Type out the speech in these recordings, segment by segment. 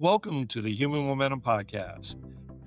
Welcome to the Human Momentum Podcast.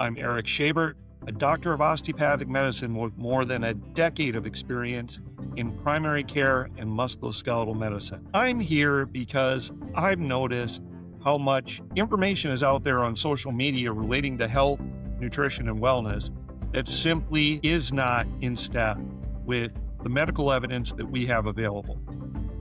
I'm Eric Schabert, a doctor of osteopathic medicine with more than a decade of experience in primary care and musculoskeletal medicine. I'm here because I've noticed how much information is out there on social media relating to health, nutrition, and wellness that simply is not in step with the medical evidence that we have available.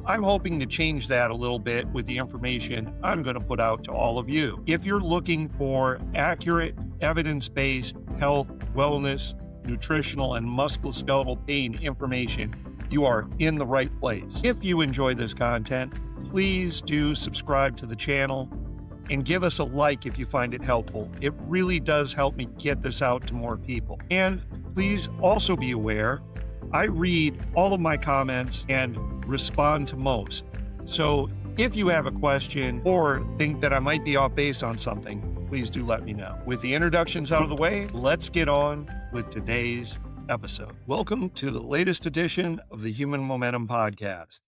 I'm hoping to change that a little bit with the information I'm going to put out to all of you. If you're looking for accurate, evidence-based health, wellness, nutritional, and musculoskeletal pain information, you are in the right place. If you enjoy this content, please do subscribe to the channel and give us a like if you find it helpful. It really does help me get this out to more people. And please also be aware, I read all of my comments and respond to most. So if you have a question or think that I might be off base on something, please do let me know. With the introductions out of the way, let's get on with today's episode. Welcome to the latest edition of the Human Momentum Podcast.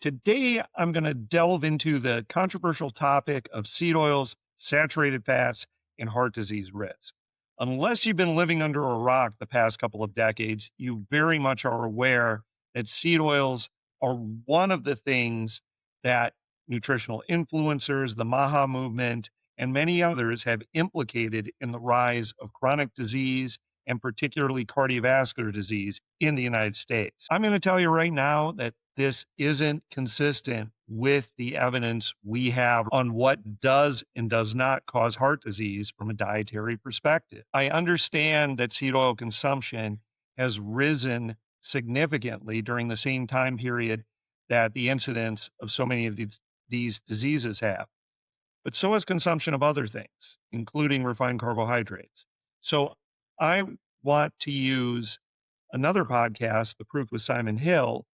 Today, I'm going to delve into the controversial topic of seed oils, saturated fats, and heart disease risk. Unless you've been living under a rock the past couple of decades, you very much are aware that seed oils are one of the things that nutritional influencers, the MAHA movement, and many others have implicated in the rise of chronic disease and particularly cardiovascular disease in the United States. I'm going to tell you right now that this isn't consistent with the evidence we have on what does and does not cause heart disease from a dietary perspective. I understand that seed oil consumption has risen significantly during the same time period that the incidence of so many of these diseases have. But so has consumption of other things, including refined carbohydrates. So I want to use another podcast, The Proof with Simon Hill,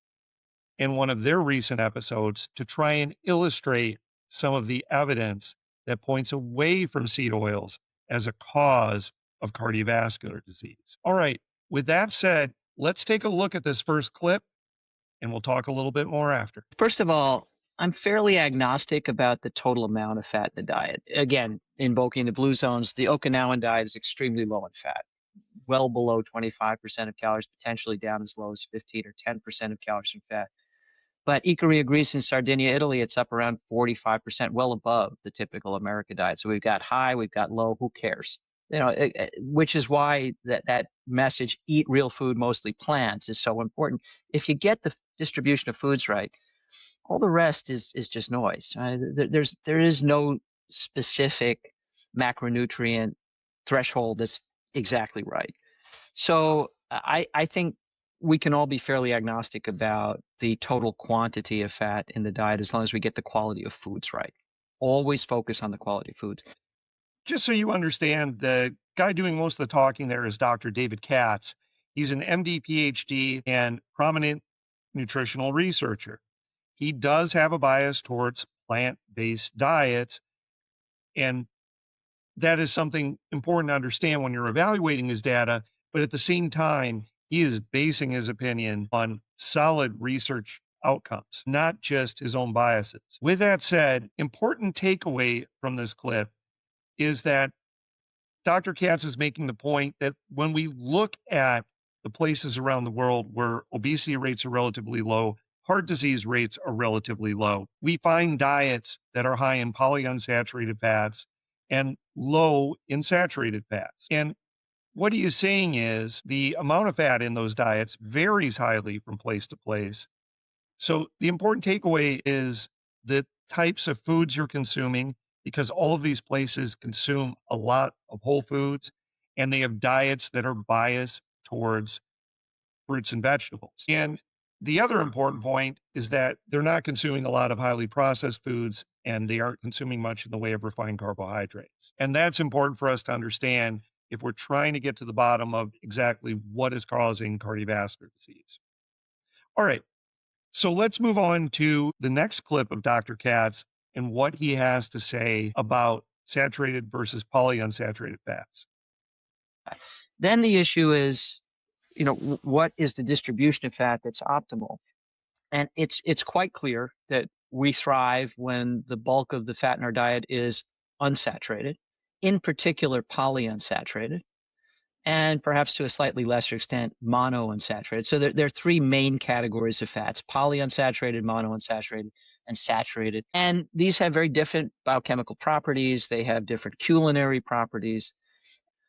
in one of their recent episodes to try and illustrate some of the evidence that points away from seed oils as a cause of cardiovascular disease. All right, with that said, let's take a look at this first clip and we'll talk a little bit more after. First of all, I'm fairly agnostic about the total amount of fat in the diet. Again, invoking the blue zones, the Okinawan diet is extremely low in fat, well below 25% of calories, potentially down as low as 15 or 10% of calories from fat. But Ikaria, Greece, and Sardinia, Italy, it's up around 45%, well above the typical American diet. So we've got high, we've got low, who cares? Which is why that message, eat real food, mostly plants, is so important. If you get the distribution of foods right, all the rest is just noise. There is no specific macronutrient threshold that's exactly right. So I think we can all be fairly agnostic about the total quantity of fat in the diet as long as we get the quality of foods right. Always focus on the quality of foods. Just so you understand, the guy doing most of the talking there is Dr. David Katz. He's an MD, PhD, and prominent nutritional researcher. He does have a bias towards plant-based diets, and that is something important to understand when you're evaluating his data, but at the same time, he is basing his opinion on solid research outcomes, not just his own biases. With that said, important takeaway from this clip is that Dr. Katz is making the point that when we look at the places around the world where obesity rates are relatively low, heart disease rates are relatively low, we find diets that are high in polyunsaturated fats and low in saturated fats. And what he is saying is the amount of fat in those diets varies highly from place to place. So the important takeaway is the types of foods you're consuming, because all of these places consume a lot of whole foods and they have diets that are biased towards fruits and vegetables. And the other important point is that they're not consuming a lot of highly processed foods and they aren't consuming much in the way of refined carbohydrates. And that's important for us to understand if we're trying to get to the bottom of exactly what is causing cardiovascular disease. All right, so let's move on to the next clip of Dr. Katz and what he has to say about saturated versus polyunsaturated fats. Then the issue is, what is the distribution of fat that's optimal? And it's quite clear that we thrive when the bulk of the fat in our diet is unsaturated, in particular polyunsaturated, and perhaps to a slightly lesser extent, monounsaturated. So there are three main categories of fats: polyunsaturated, monounsaturated, and saturated. And these have very different biochemical properties. They have different culinary properties.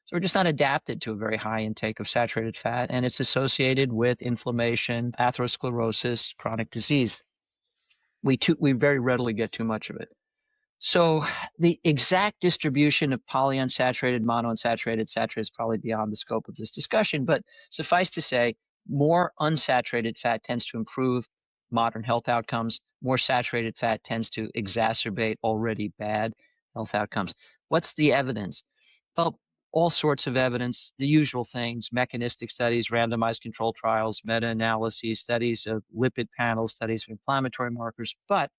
So we're just not adapted to a very high intake of saturated fat, and it's associated with inflammation, atherosclerosis, chronic disease. We very readily get too much of it. So the exact distribution of polyunsaturated, monounsaturated, saturated is probably beyond the scope of this discussion, but suffice to say, more unsaturated fat tends to improve modern health outcomes. More saturated fat tends to exacerbate already bad health outcomes. What's the evidence? Well, all sorts of evidence, the usual things: mechanistic studies, randomized control trials, meta-analyses, studies of lipid panels, studies of inflammatory markers. But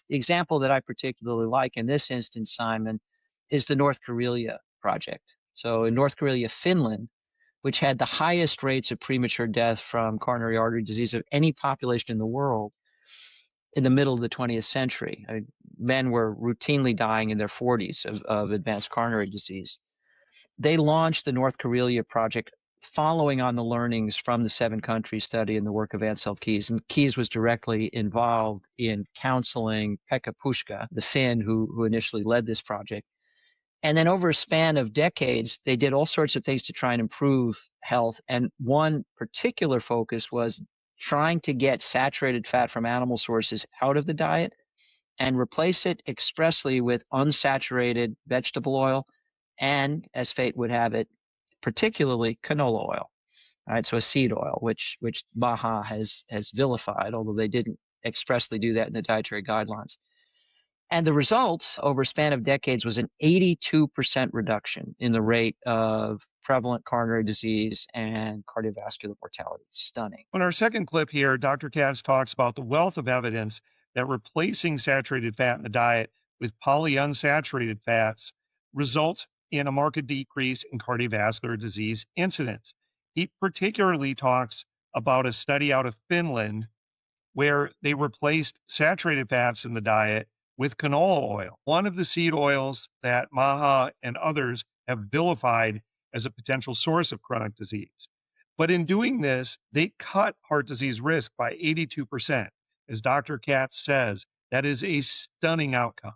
the example that I particularly like in this instance, Simon, is the North Karelia project. So in North Karelia, Finland, which had the highest rates of premature death from coronary artery disease of any population in the world in the middle of the 20th century. Men were routinely dying in their 40s of advanced coronary disease. They launched the North Karelia project following on the learnings from the 7-country study and the work of Ansel Keys. And Keys was directly involved in counseling Pekka Puska, the Finn who initially led this project. And then over a span of decades, they did all sorts of things to try and improve health. And one particular focus was trying to get saturated fat from animal sources out of the diet and replace it expressly with unsaturated vegetable oil and, as fate would have it, particularly canola oil. All right, so a seed oil, which MAHA has vilified, although they didn't expressly do that in the dietary guidelines. And the result over a span of decades was an 82% reduction in the rate of prevalent coronary disease and cardiovascular mortality. Stunning. In our second clip here, Dr. Katz talks about the wealth of evidence that replacing saturated fat in the diet with polyunsaturated fats results in a marked decrease in cardiovascular disease incidence. He particularly talks about a study out of Finland where they replaced saturated fats in the diet with canola oil, one of the seed oils that MAHA and others have vilified as a potential source of chronic disease. But in doing this, they cut heart disease risk by 82%. As Dr. Katz says, that is a stunning outcome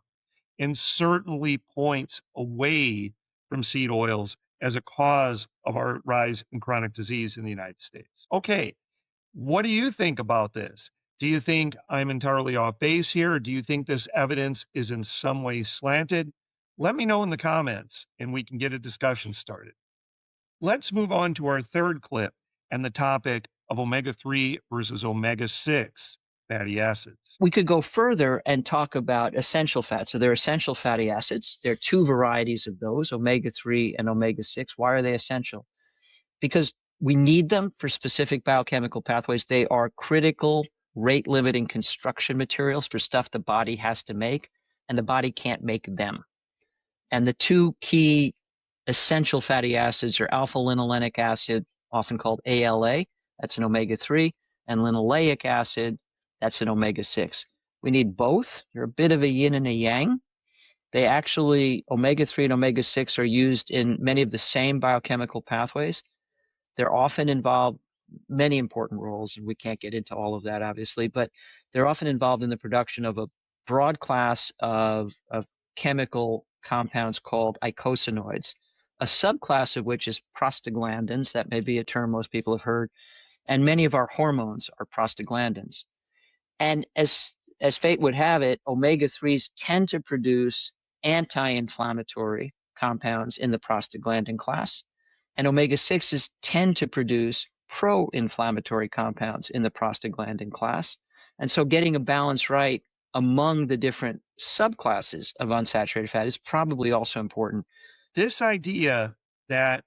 and certainly points away from seed oils as a cause of our rise in chronic disease in the United States. Okay, what do you think about this? Do you think I'm entirely off base here? Or do you think this evidence is in some way slanted? Let me know in the comments and we can get a discussion started. Let's move on to our third clip and the topic of omega-3 versus omega-6 fatty acids. We could go further and talk about essential fats. So there are essential fatty acids. There are two varieties of those, omega-3 and omega-6. Why are they essential? Because we need them for specific biochemical pathways. They are critical rate-limiting construction materials for stuff the body has to make, and the body can't make them. And the two key essential fatty acids are alpha-linolenic acid, often called ALA, that's an omega-3, and linoleic acid, that's an omega-6. We need both. They're a bit of a yin and a yang. They actually, omega-3 and omega-6 are used in many of the same biochemical pathways. They're often involved many important roles, and we can't get into all of that, obviously, but they're often involved in the production of a broad class of chemical compounds called eicosanoids, a subclass of which is prostaglandins. That may be a term most people have heard, and many of our hormones are prostaglandins. And as fate would have it, omega-3s tend to produce anti-inflammatory compounds in the prostaglandin class, and omega-6s tend to produce pro-inflammatory compounds in the prostaglandin class. And so getting a balance right among the different subclasses of unsaturated fat is probably also important. This idea that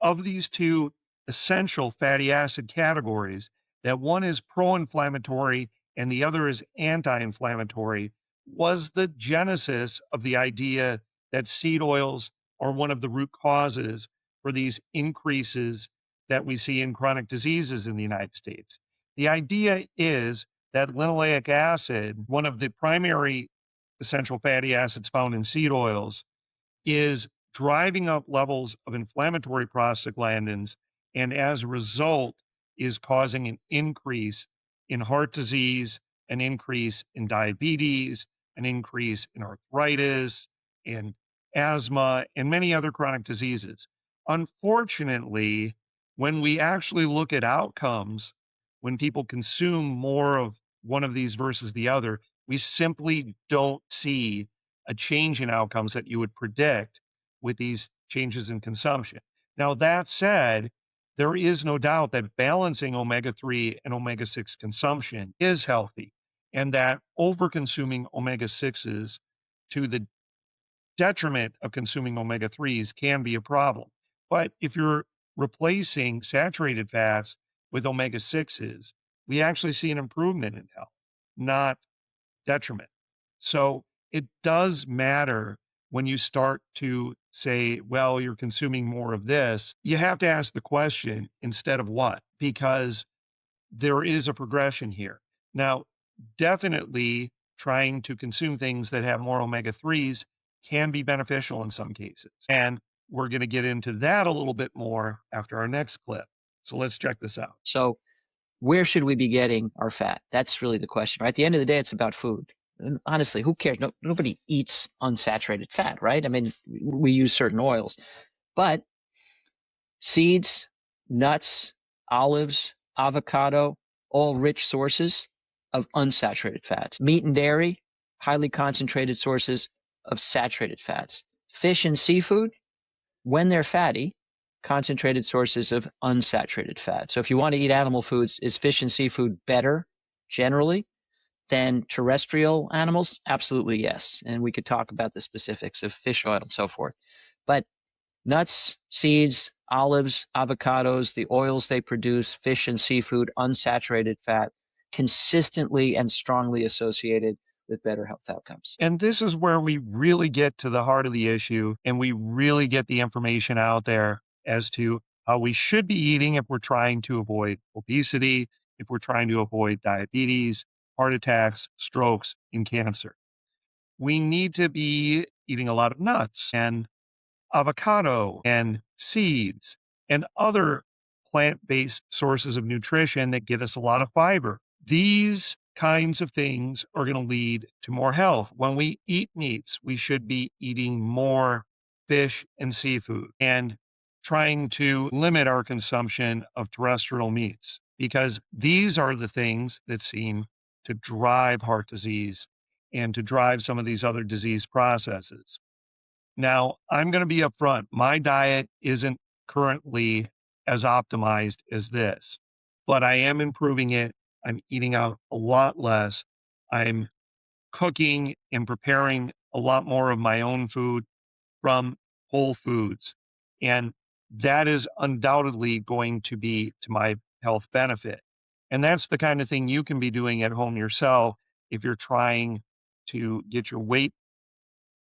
of these two essential fatty acid categories, that one is pro-inflammatory and the other is anti-inflammatory, was the genesis of the idea that seed oils are one of the root causes for these increases that we see in chronic diseases in the United States. The idea is that linoleic acid, one of the primary essential fatty acids found in seed oils, is driving up levels of inflammatory prostaglandins, and as a result, is causing an increase in heart disease, an increase in diabetes, an increase in arthritis, and asthma, and many other chronic diseases. Unfortunately, when we actually look at outcomes, when people consume more of one of these versus the other, we simply don't see a change in outcomes that you would predict with these changes in consumption. Now, that said, there is no doubt that balancing omega 3 and omega 6 consumption is healthy, and that over consuming omega 6s to the detriment of consuming omega 3s can be a problem. But if you're replacing saturated fats with omega 6s, we actually see an improvement in health, not detriment. So it does matter when you start to say, well, you're consuming more of this. You have to ask the question instead of what, because there is a progression here. Now, definitely trying to consume things that have more omega 3s can be beneficial in some cases. And we're going to get into that a little bit more after our next clip. So let's check this out. So where should we be getting our fat? That's really the question, right? At the end of the day, it's about food. And honestly, who cares? Nobody eats unsaturated fat, right? I mean, we use certain oils, but seeds, nuts, olives, avocado, all rich sources of unsaturated fats. Meat and dairy, highly concentrated sources of saturated fats. Fish and seafood, when they're fatty, concentrated sources of unsaturated fat. So if you want to eat animal foods, is fish and seafood better generally than terrestrial animals? Absolutely, yes. And we could talk about the specifics of fish oil and so forth. But nuts, seeds, olives, avocados, the oils they produce, fish and seafood, unsaturated fat, consistently and strongly associated with better health outcomes. And this is where we really get to the heart of the issue, and we really get the information out there as to how we should be eating if we're trying to avoid obesity, if we're trying to avoid diabetes, heart attacks, strokes, and cancer. We need to be eating a lot of nuts and avocado and seeds and other plant-based sources of nutrition that get us a lot of fiber. These kinds of things are going to lead to more health. When we eat meats, we should be eating more fish and seafood and trying to limit our consumption of terrestrial meats, because these are the things that seem to drive heart disease and to drive some of these other disease processes. Now, I'm going to be upfront. My diet isn't currently as optimized as this, but I am improving it. I'm eating out a lot less. I'm cooking and preparing a lot more of my own food from whole foods. And that is undoubtedly going to be to my health benefit. And that's the kind of thing you can be doing at home yourself if you're trying to get your weight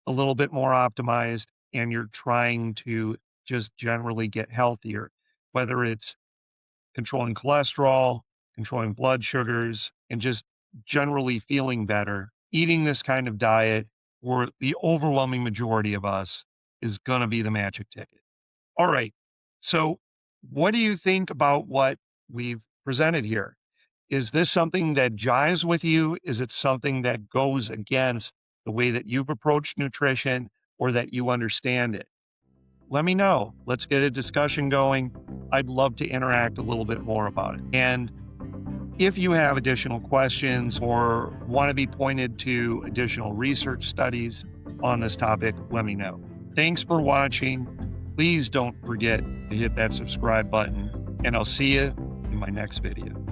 a little bit more optimized and you're trying to just generally get healthier, whether it's controlling cholesterol, controlling blood sugars, and just generally feeling better. Eating this kind of diet for the overwhelming majority of us is going to be the magic ticket. All right. So what do you think about what we've presented here? Is this something that jives with you? Is it something that goes against the way that you've approached nutrition or that you understand it? Let me know. Let's get a discussion going. I'd love to interact a little bit more about it. And if you have additional questions or want to be pointed to additional research studies on this topic, let me know. Thanks for watching. Please don't forget to hit that subscribe button, and I'll see you in my next video.